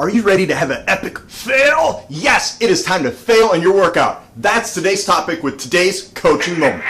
Are you ready to have an epic fail? Yes, it is time to fail in your workout. That's today's topic with today's coaching moment.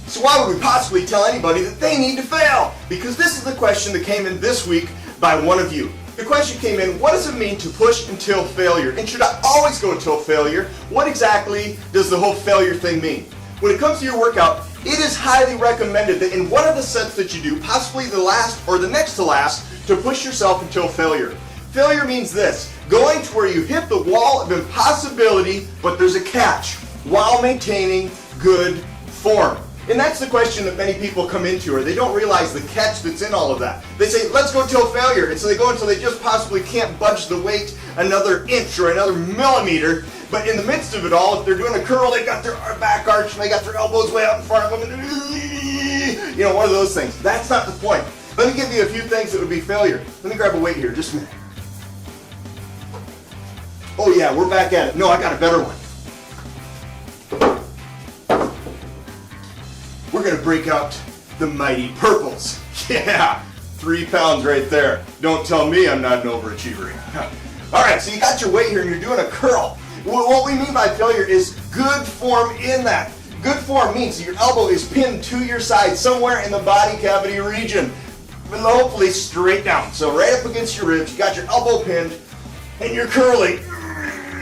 So why would we possibly tell anybody that they need to fail? Because this is the question that came in this week by one of you. The question came in, what does it mean to push until failure? And should I always go until failure? What exactly does the whole failure thing mean? When it comes to your workout, it is highly recommended that in one of the sets that you do, possibly the last or the next to last, to push yourself until failure. Failure means this, going to where you hit the wall of impossibility, but there's a catch, while maintaining good form. And that's the question that many people come into, or they don't realize the catch that's in all of that. They say, let's go till failure. And so they go until they just possibly can't budge the weight another inch or another millimeter. But in the midst of it all, if they're doing a curl, they got their back arch and they got their elbows way out in front of them. And, you know, one of those things. That's not the point. Let me give you a few things that would be failure. Let me grab a weight here, just a minute. Oh yeah, we're back at it. No, I got a better one. We're going to break out the mighty purples. Yeah, 3 pounds right there. Don't tell me I'm not an overachiever. All right, so you got your weight here and you're doing a curl. What we mean by failure is good form in that. Good form means your elbow is pinned to your side somewhere in the body cavity region. Hopefully straight down. So right up against your ribs, you got your elbow pinned and you're curling.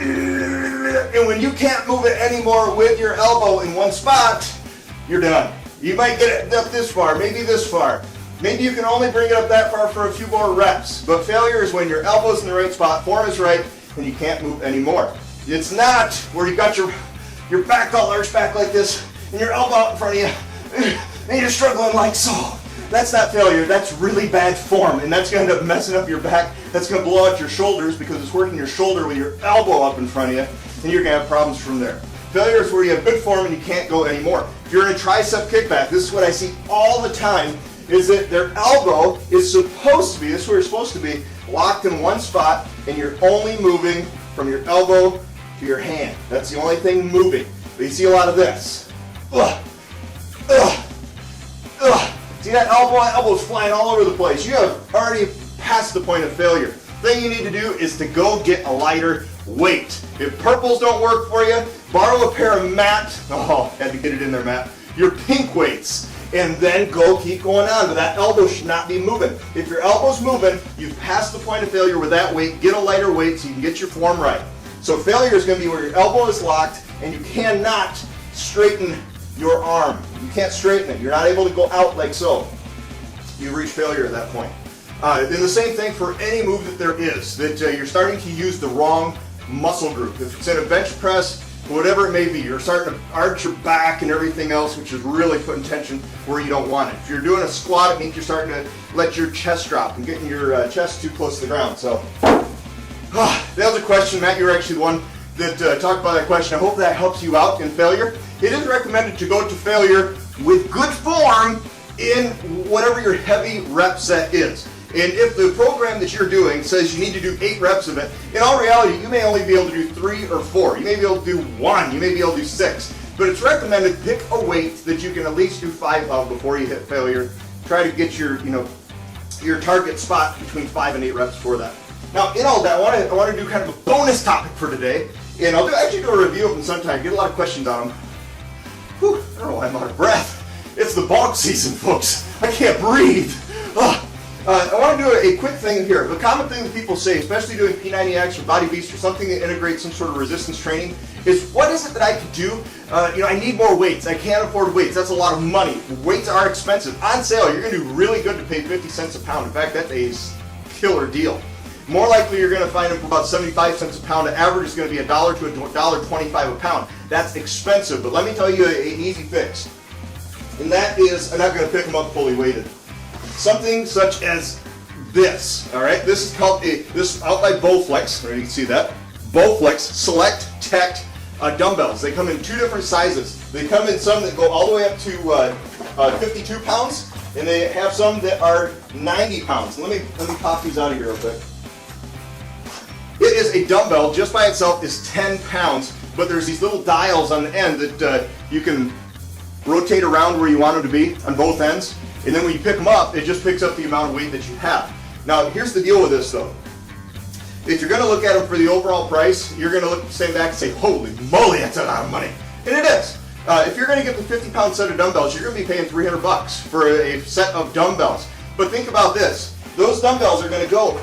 And when you can't move it anymore with your elbow in one spot, you're done. You might get it up this far, maybe this far. Maybe you can only bring it up that far for a few more reps. But failure is when your elbow's in the right spot, form is right, and you can't move anymore. It's not where you got your back all arched back like this, and your elbow out in front of you, and you're struggling like so. That's not failure, that's really bad form, and that's going to end up messing up your back. That's going to blow out your shoulders because it's working your shoulder with your elbow up in front of you, and you're going to have problems from there. Failure is where you have good form and you can't go anymore. If you're in a tricep kickback, this is what I see all the time, is that their elbow is supposed to be, this is where you're supposed to be, locked in one spot, and you're only moving from your elbow to your hand. That's the only thing moving. But you see a lot of this. Ugh. Ugh. Ugh. See that elbow? That elbow's flying all over the place. You have already passed the point of failure. The thing you need to do is to go get a lighter weight. If purples don't work for you, borrow a pair of Matt, had to get it in there, Matt, your pink weights, and then go keep going on, but that elbow should not be moving. If your elbow's moving, you've passed the point of failure with that weight. Get a lighter weight so you can get your form right. So failure is going to be where your elbow is locked and you cannot straighten your arm. You can't straighten it. You're not able to go out like so. You reach failure at that point. And the same thing for any move that there is, that you're starting to use the wrong muscle group. If it's in a bench press, whatever it may be, you're starting to arch your back and everything else, which is really putting tension where you don't want it. If you're doing a squat, it means you're starting to let your chest drop and getting your chest too close to the ground. So, that was a question, Matt. You were actually the one that talked about that question. I hope that helps you out in failure. It is recommended to go to failure with good form in whatever your heavy rep set is. And if the program that you're doing says you need to do 8 reps of it, in all reality, you may only be able to do 3 or 4. You may be able to do 1. You may be able to do 6. But it's recommended to pick a weight that you can at least do 5 of before you hit failure. Try to get your target spot between 5 and 8 reps for that. Now, in all that, I want to do kind of a bonus topic for today. And I'll actually do a review of them sometime. Get a lot of questions on them. Whew, I don't know why I'm out of breath. It's the bog season, folks. I can't breathe. I want to do a quick thing here. The common thing that people say, especially doing P90X or Body Beast or something that integrates some sort of resistance training, is what is it that I could do? I need more weights. I can't afford weights. That's a lot of money. Weights are expensive. On sale, you're going to do really good to pay 50 cents a pound. In fact, that's a killer deal. More likely, you're going to find them for about 75 cents a pound. The average is going to be $1 to $1.25 a pound. That's expensive, but let me tell you an easy fix. And that is, I'm not going to pick them up fully weighted. Something such as this, all right? This is called this is out by Bowflex. There you can see that. Bowflex Select Tech dumbbells. They come in 2 different sizes. They come in some that go all the way up to 52 pounds, and they have some that are 90 pounds. Let me pop these out of here real quick. It is a dumbbell, just by itself is 10 pounds, but there's these little dials on the end that you can rotate around where you want them to be on both ends. And then when you pick them up, it just picks up the amount of weight that you have. Now, here's the deal with this though. If you're going to look at them for the overall price, you're going to stand back and say, holy moly, that's a lot of money. And it is. If you're going to get the 50-pound set of dumbbells, you're going to be paying $300 for a set of dumbbells. But think about this. Those dumbbells are going to go,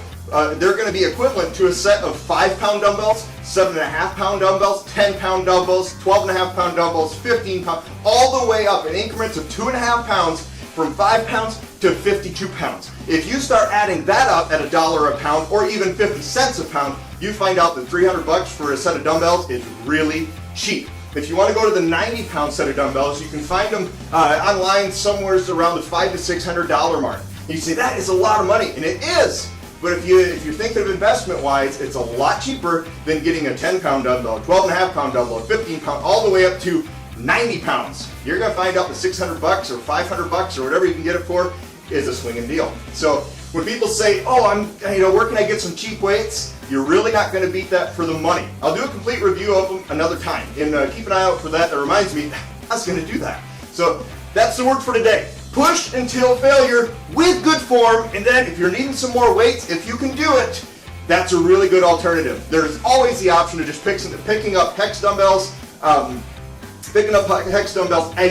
they're going to be equivalent to a set of 5-pound dumbbells, 7.5-pound dumbbells, 10-pound dumbbells, 12.5-pound dumbbells, 15-pound, all the way up in increments of 2.5 pounds from 5 pounds to 52 pounds. If you start adding that up at $1 a pound or even 50 cents a pound, you find out that $300 for a set of dumbbells is really cheap. If you want to go to the 90-pound set of dumbbells, you can find them online somewhere around the $500 to $600 mark. And you say, that is a lot of money, and it is. But if you're thinking of investment-wise, it's a lot cheaper than getting a 10-pound dumbbell, 12.5-pound dumbbell, 15-pound, all the way up to 90 pounds. You're going to find out that $600 or $500 or whatever you can get it for is a swinging deal. So when people say, oh, where can I get some cheap weights? You're really not going to beat that for the money. I'll do a complete review of them another time, and keep an eye out for that. That reminds me, I was going to do that. So that's the word for today. Push until failure with good form, and then if you're needing some more weights, if you can do it, that's a really good alternative. There's always the option of just picking up hex dumbbells, as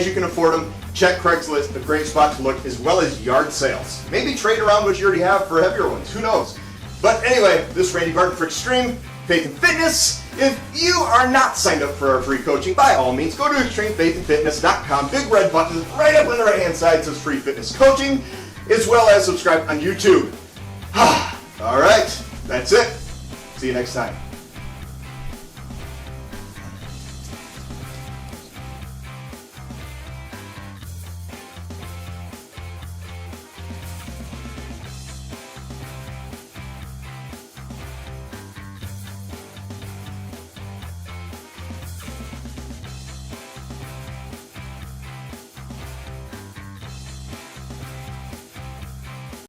you can afford them. Check Craigslist, a great spot to look, as well as yard sales. Maybe trade around what you already have for heavier ones, who knows? But anyway, this is Randy Barton for Extreme Faith and Fitness. If you are not signed up for our free coaching, by all means, go to extremefaithandfitness.com. Big red button right up on the right-hand side says free fitness coaching, as well as subscribe on YouTube. All right, that's it. See you next time.